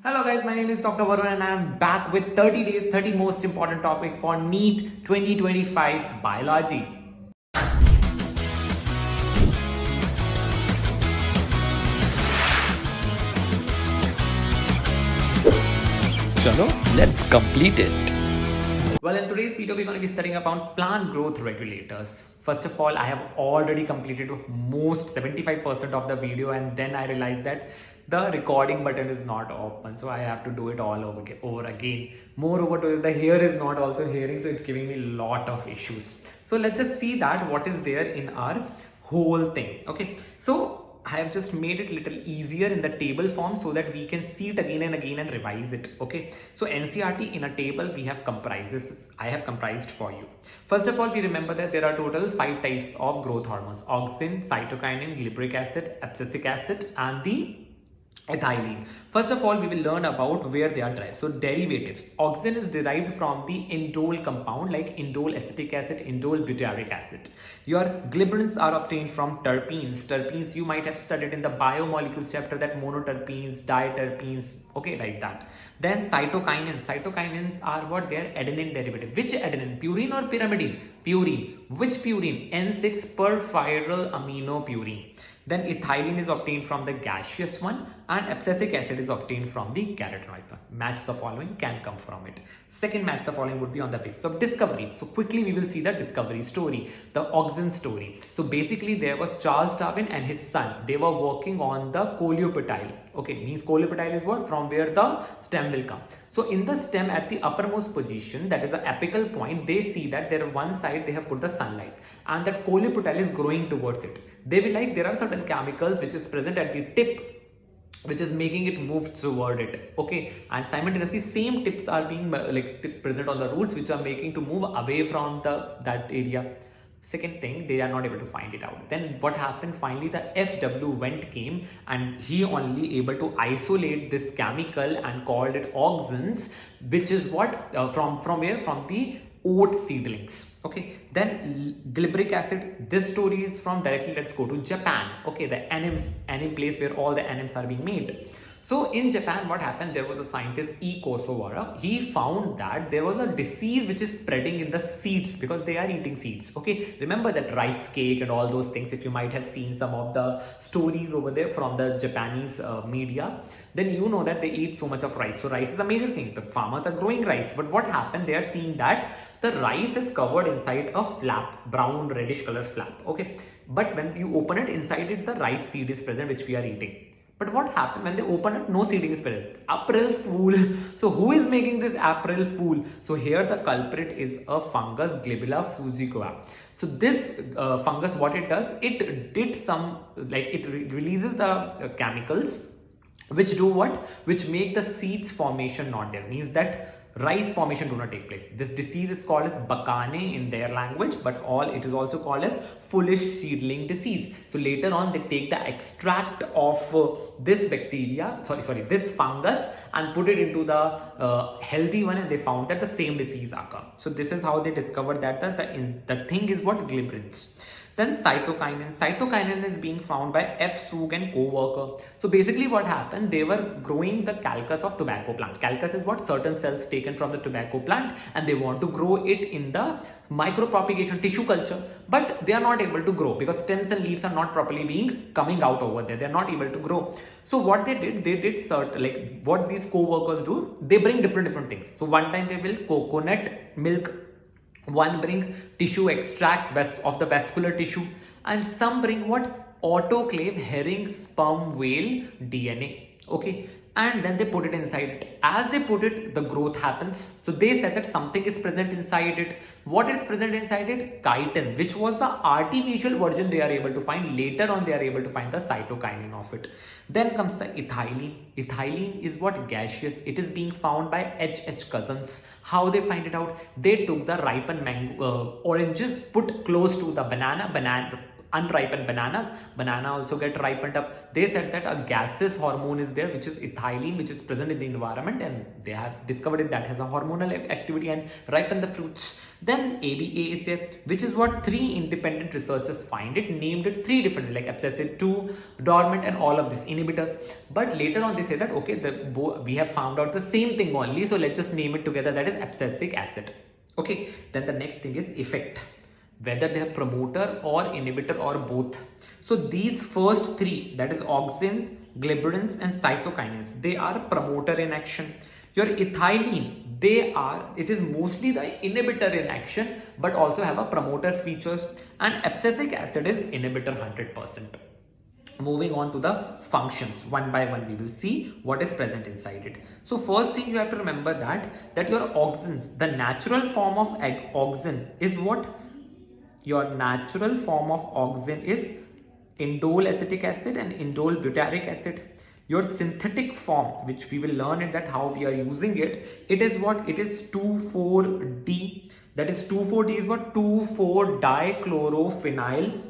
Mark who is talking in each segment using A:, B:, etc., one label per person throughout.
A: Hello guys, my name is Dr. Varun and I am back with 30 days, 30 most important topic for NEET 2025 Biology.
B: Chalo, let's complete it.
A: Well, in today's video, we're going to be studying about plant growth regulators. First of all, I have already completed most 75% of the video, and then I realized that the recording button is not open, so I have to do it all over again. Moreover, the hair is not also hearing, so it's giving me a lot of issues. So let's just see that what is there in our whole thing. Okay, so I have just made it little easier in the table form so that we can see it again and again and revise it. Okay, so NCRT in a table we have I have comprised for you. First of all, we remember that there are total 5 types of growth hormones: auxin, cytokinin, glyic acid, abscisic acid, and the ethylene. First of all, we will learn about where they are derived. So derivatives. Auxin is derived from the indole compound like indole acetic acid, indole butyric acid. Your glycerins are obtained from terpenes. Terpenes you might have studied in the biomolecules chapter, that monoterpenes, diterpenes. Okay, write that. Then cytokinins. Cytokinins are what? They are adenine derivative. Which adenine? Purine or pyrimidine? Purine. Which purine? N6 perfpyryl aminopurine. Then ethylene is obtained from the gaseous one and abscisic acid is obtained from the carotenoid one. Match the following can come from it. Second match the following would be on the basis of discovery. So quickly we will see the discovery story, the auxin story. So basically there was Charles Darwin and his son. They were working on the coleoptile. Okay, means coleoptile is what? From where the stem will come. So in the stem at the uppermost position, that is the apical point, they see that there one side they have put the sunlight and that coleoptile is growing towards it. They will like there are certain chemicals which is present at the tip which is making it move toward it. Okay, and simultaneously same tips are being present on the roots which are making to move away from that area. Second thing, they are not able to find it out. Then what happened? Finally, the FW Went came and he only able to isolate this chemical and called it auxins, which is what from where? From the oat seedlings. Okay, then glyic acid. This story is from directly. Let's go to Japan. Okay, the anim place where all the anims are being made. So in Japan, what happened? There was a scientist E. Kosowara. He found that there was a disease which is spreading in the seeds because they are eating seeds. Okay, remember that rice cake and all those things. If you might have seen some of the stories over there from the Japanese media, then you know that they eat so much of rice. So rice is a major thing. The farmers are growing rice, but what happened? They are seeing that the rice is covered inside a flap, brown reddish color flap. Okay, but when you open it, inside it the rice seed is present which we are eating. But what happened when they open it? No seeding is present. April Fool. So who is making this April Fool? So here the culprit is a fungus, Glabella fusicoa. So this fungus, what it does, it did some it releases the chemicals which do what? Which make the seeds formation not there. Means that rice formation do not take place. This disease is called as bakane in their language, but it is also called as foolish seedling disease. So later on they take the extract of this bacteria, this fungus, and put it into the healthy one, and they found that the same disease occur. So this is how they discovered that the thing is what? Glycerins. Then cytokinin. Cytokinin is being found by F. Sug and co-worker. So basically what happened, they were growing the calcus of tobacco plant. Calcus is what? Certain cells taken from the tobacco plant, and they want to grow it in the micropropagation tissue culture, but they are not able to grow because stems and leaves are not properly coming out over there. They are not able to grow. So what they did certain, what these co-workers do, they bring different things. So one time they will coconut milk, one bring tissue extract of the vascular tissue, and some bring what? Autoclave herring sperm whale DNA. Okay, and then they put it inside it. As they put it, the growth happens. So they said that something is present inside it. What is present inside it? Chitin, which was the artificial version they are able to find. Later on they are able to find the cytokinin of it. Then comes the ethylene. Ethylene is what? Gaseous. It is being found by HH cousins. How they find it out? They took the ripened oranges, put close to the banana unripened bananas. Banana also get ripened up. They said that a gaseous hormone is there, which is ethylene, which is present in the environment, and they have discovered it that has a hormonal activity and ripen the fruits. Then ABA is there, which is what 3 independent researchers find it, named it 3 different, like abscisic, 2 dormant, and all of these inhibitors. But later on they say that okay, we have found out the same thing only, so let's just name it together, that is abscisic acid. Okay, then the next thing is effect, whether they are promoter or inhibitor or both. So these first 3, that is auxins, glyburins, and cytokines, they are promoter in action. Your ethylene, it is mostly the inhibitor in action, but also have a promoter features, and abscisic acid is inhibitor 100%. Moving on to the functions, one by one we will see what is present inside it. So first thing you have to remember that your auxins, the natural form of auxin is what? Your natural form of auxin is indole acetic acid and indole butyric acid. Your synthetic form, which we will learn in that how we are using it, it is what? It is 2,4-D. That is 2,4-D is what? 2,4-dichlorophenyl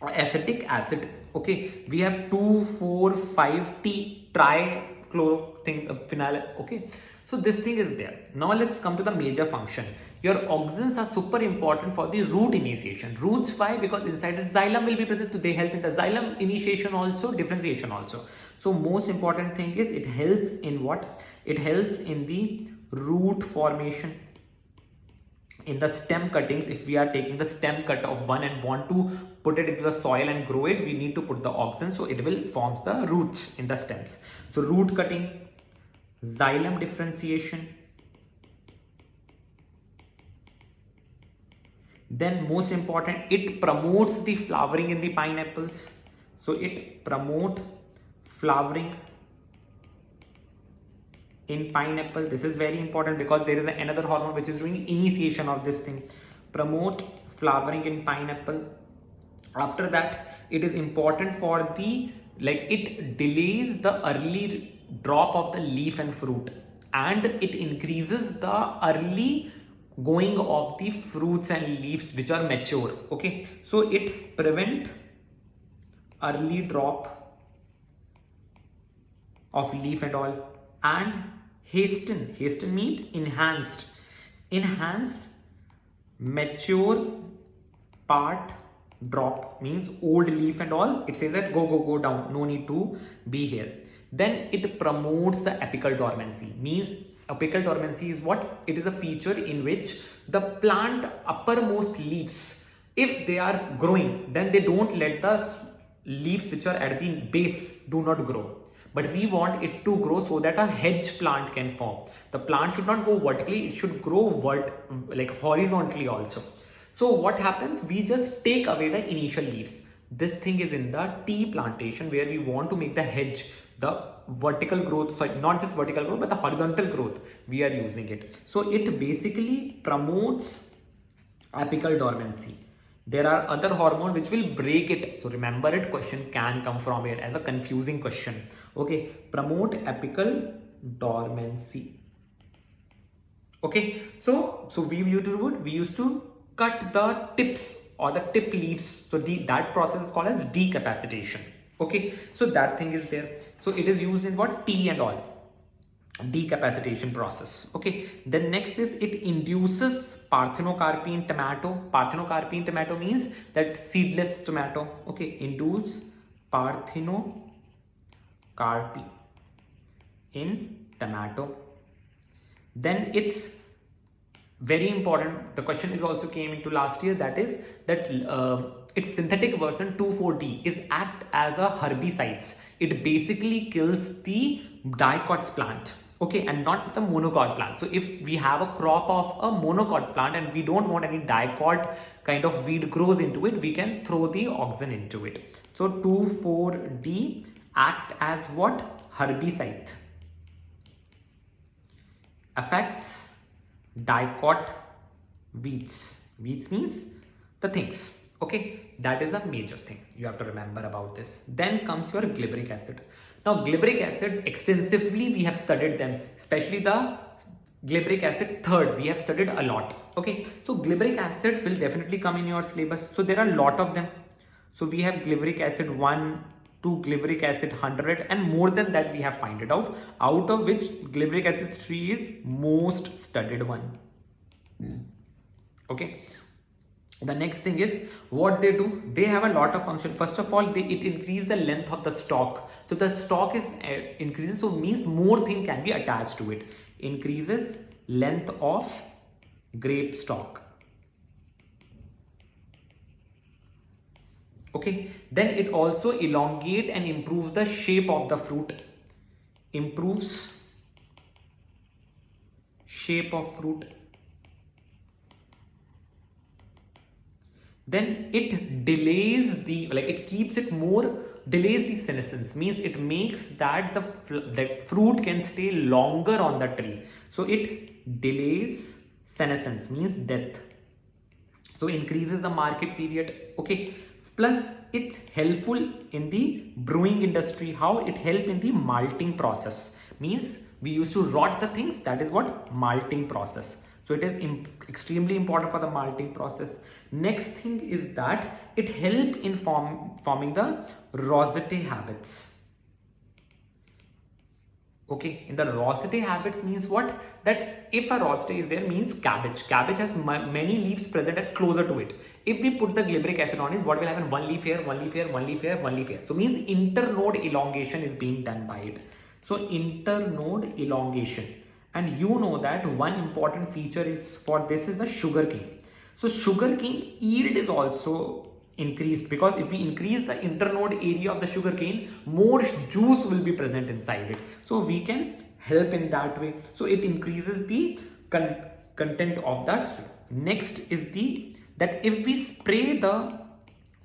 A: acetic acid. Okay, we have 2,4,5-T trichlorophenyl. Okay, so this thing is there. Now let's come to the major function. Your auxins are super important for the root initiation. Roots, why? Because inside the xylem will be present, so they help in the xylem initiation also, differentiation also. So most important thing is it helps in what? It helps in the root formation. In the stem cuttings, if we are taking the stem cut of one and want to put it into the soil and grow it, we need to put the auxin, so it will forms the roots in the stems. So root cutting, xylem differentiation. Then most important, it promotes the flowering in the pineapples. So it promote flowering in pineapple. This is very important because there is another hormone which is doing initiation of this thing. Promote flowering in pineapple. After that, it is important for the, like, it delays the early drop of the leaf and fruit, and it increases the early going of the fruits and leaves which are mature. Okay, so it prevent early drop of leaf and all. And hasten means enhance mature part drop, means old leaf and all, it says that go down, no need to be here. Then it promotes the apical dormancy, means apical dormancy is what? It is a feature in which the plant uppermost leaves, if they are growing, then they don't let the leaves which are at the base do not grow. But we want it to grow so that a hedge plant can form. The plant should not go vertically, it should grow like horizontally also. So what happens? We just take away the initial leaves. This thing is in the tea plantation where we want to make the hedge, the vertical growth, sorry, not just vertical growth, but the horizontal growth, we are using it. So it basically promotes apical dormancy. There are other hormones which will break it. So remember it, question can come from here as a confusing question. Okay, promote apical dormancy. Okay, so we used to do what? We used to cut the tips or the tip leaves. So that process is called as decapacitation. Okay, so that thing is there. So it is used in what? Tea and all. Decapacitation process. Okay, then next is it induces parthenocarpine tomato. Parthenocarpine tomato means that seedless tomato. Okay, induce parthenocarpine in tomato. Then it's very important, the question is also came into last year, that is that its synthetic version 2,4-D is act as a herbicides. It basically kills the dicots plant. Okay, and not the monocot plant. So if we have a crop of a monocot plant and we don't want any dicot kind of weed grows into it, we can throw the auxin into it. So 2,4-D act as what? Herbicide. Affects dicot weeds. Weeds means the things. Okay, that is a major thing you have to remember about this. Then comes your gliberic acid. Now gliberic acid, extensively we have studied them, especially the gliberic acid third, we have studied a lot. Okay, so gliberic acid will definitely come in your syllabus. So there are a lot of them. So we have Glyic Acid 1 to Glyic Acid 100, and more than that we have find it out of which Glyic Acid 3 is most studied one. Okay. The next thing is what they do. They have a lot of function. First of all, it increase the length of the stalk. So the stalk is increases, so means more thing can be attached to it. Increases length of grape stalk. Okay, then it also elongate and improves the shape of the fruit. Improves shape of fruit. Then it delays the, it keeps it more, delays the senescence, means it makes that the fruit can stay longer on the tree. So it delays senescence, means death. So increases the market period. Okay, plus it's helpful in the brewing industry. How it help in the malting process, means we used to rot the things, that is what malting process. So it is extremely important for the malting process. Next thing is that it help in forming the rosette habits. Okay, in the rosette habits means what? That if a rosette is there, means cabbage. Cabbage has many leaves present at closer to it. If we put the Glyic Acid on it, what will happen? One leaf here, one leaf here, one leaf here, one leaf here. So means internode elongation is being done by it. So internode elongation. And you know that one important feature is for this is the sugarcane. So sugarcane yield is also increased, because if we increase the internode area of the sugarcane, more juice will be present inside it. So we can help in that way. So it increases the content of that. Next is that if we spray the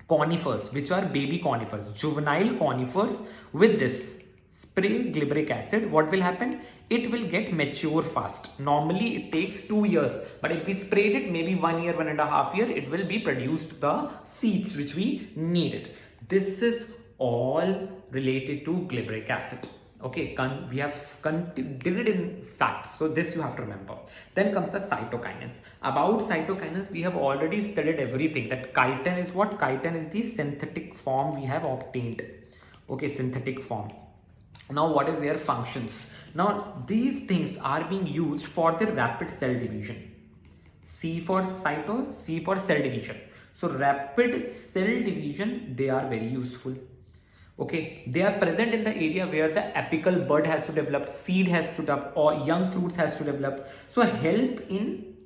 A: conifers, which are baby conifers, juvenile conifers, with this, spray Glyic Acid, what will happen? It will get mature fast. Normally it takes 2 years, but if we sprayed it maybe 1 year, 1.5 years, it will be produced the seeds which we needed. This is all related to Glyic Acid. Okay, we have did it in facts, so this you have to remember. Then comes the cytokines. About cytokines, we have already studied everything. That chitin is what? Chitin is the synthetic form we have obtained. Okay, synthetic form. Now what is their functions? Now these things are being used for the rapid cell division. C for cyto, C for cell division. So rapid cell division, they are very useful. Okay, they are present in the area where the apical bud has to develop, seed has to develop, or young fruits has to develop. So help in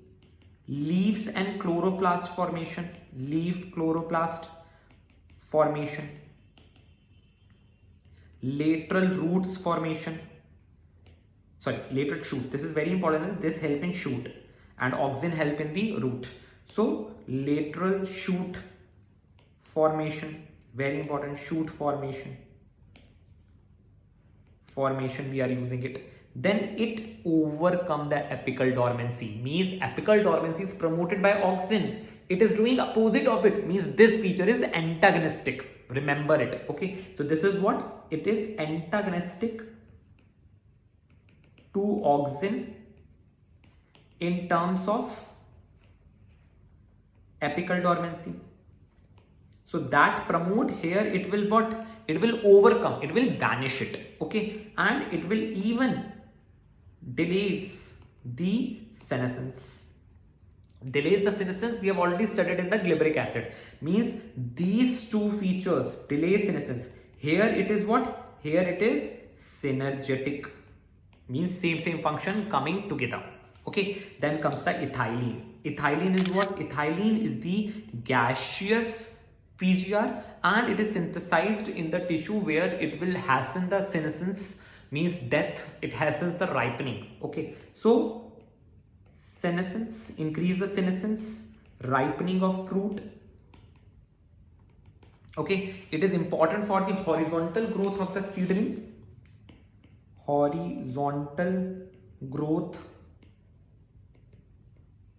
A: leaves and chloroplast formation, leaf chloroplast formation, lateral roots formation, lateral shoot. This is very important. This help in shoot, and auxin help in the root. So lateral shoot formation, very important. Shoot formation we are using it. Then it overcome the apical dormancy, means apical dormancy is promoted by auxin. It is doing opposite of it, means this feature is antagonistic. Remember it. Okay, so this is what it is, antagonistic to auxin in terms of apical dormancy. So that promote here, it will what? It will overcome, it will banish it. Okay, and it will even delays the senescence. Delays the senescence, we have already studied in the Glyic Acid. Means these two features, delay senescence. Here it is what? Here it is synergetic. Means same function coming together. Okay, then comes the ethylene. Ethylene is what? Ethylene is the gaseous PGR, and it is synthesized in the tissue where it will hasten the senescence, means death. It hastens the ripening. Okay, so senescence, increase the senescence, ripening of fruit. Okay, it is important for the horizontal growth of the seedling. Horizontal growth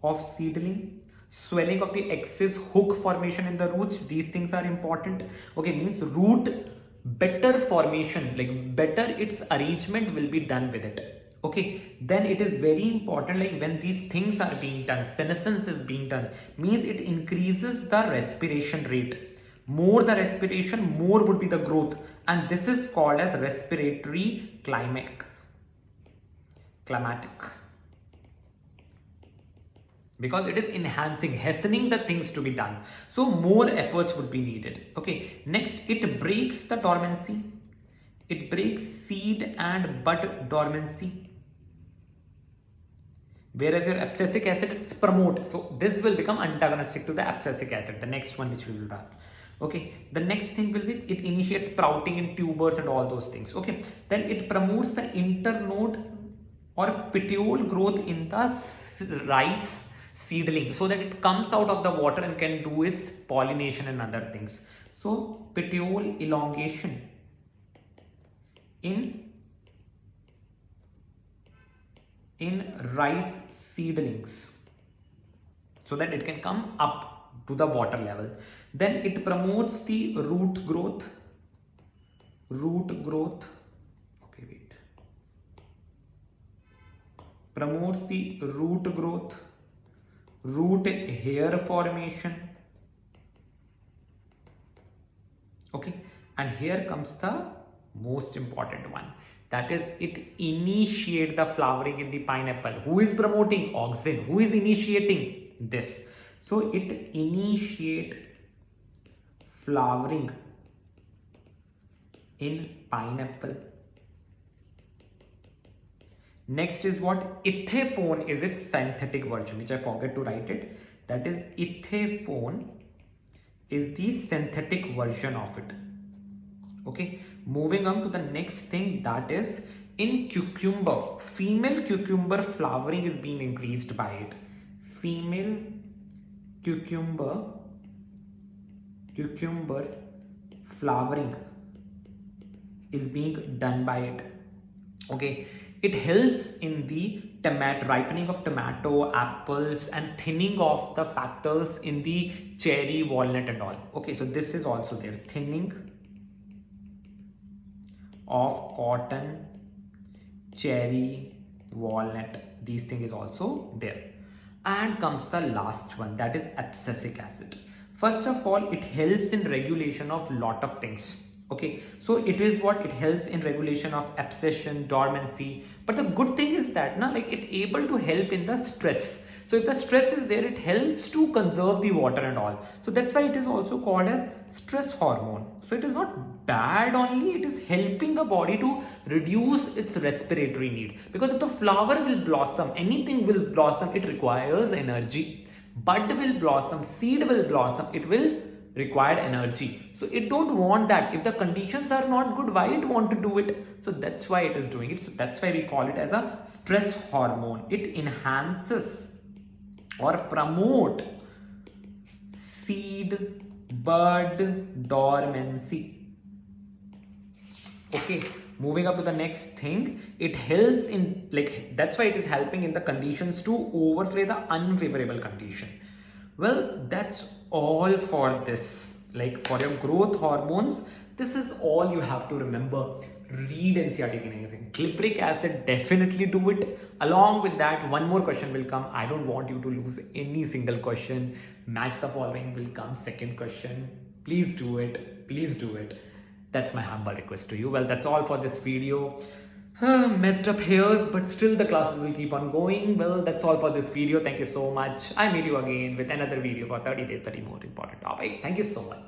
A: of seedling. Swelling of the axis, hook formation in the roots. These things are important. Okay, means root better formation, like better its arrangement will be done with it. Okay, then it is very important, like when these things are being done, senescence is being done, means it increases the respiration rate. More the respiration, more would be the growth. And this is called as respiratory climax. Climatic. Because it is enhancing, hastening the things to be done. So more efforts would be needed. Okay. Next, it breaks the dormancy. It breaks seed and bud dormancy. Whereas your abscisic acid, it's promote. So this will become antagonistic to the abscisic acid, the next one which we will write. Okay. The next thing will be, it initiates sprouting in tubers and all those things. Okay. Then it promotes the internode or petiole growth in the rice seedling, so that it comes out of the water and can do its pollination and other things. So petiole elongation in rice seedlings, so that it can come up to the water level. Then it promotes the root growth. Okay, wait. Promotes the root growth, root hair formation. Okay, and here comes the most important one, that is, it initiate the flowering in the pineapple. Who is promoting? Auxin. Who is initiating this? So it initiate flowering in pineapple. Next is what? Ethepone is its synthetic version, which I forget to write it. That is, ethepone is the synthetic version of it. Okay, moving on to the next thing, that is, in cucumber, female cucumber flowering is being increased by it. Female cucumber flowering is being done by it. Okay, it helps in the ripening of tomato, apples, and thinning of the factors in the cherry, walnut and all. Okay, so this is also there, thinning of cotton, cherry, walnut, these things is also there. And comes the last one, that is abscisic acid. First of all, it helps in regulation of lot of things. Okay, so it is what? It helps in regulation of abscission, dormancy. But the good thing is that like it able to help in the stress. So if the stress is there, it helps to conserve the water and all. So that's why it is also called as stress hormone. So it is not bad only, it is helping the body to reduce its respiratory need. Because if the flower will blossom, anything will blossom, it requires energy. Bud will blossom, seed will blossom, it will require energy. So it don't want that. If the conditions are not good, why it want to do it? So that's why it is doing it. So that's why we call it as a stress hormone. It enhances or promote seed bud dormancy. Okay, moving up to the next thing, it helps in, like, that's why it is helping in the conditions to overlay the unfavorable condition. Well, that's all for this. Like, for your growth hormones, this is all you have to remember. Read NCERT magazine. Glyic acid, definitely do it. Along with that, one more question will come. I don't want you to lose any single question. Match the following will come second question. Please do it. Please do it. That's my humble request to you. Well, that's all for this video. Messed up hairs, but still the classes will keep on going. Well, that's all for this video. Thank you so much. I meet you again with another video for 30 days, 30 more important topic. Thank you so much.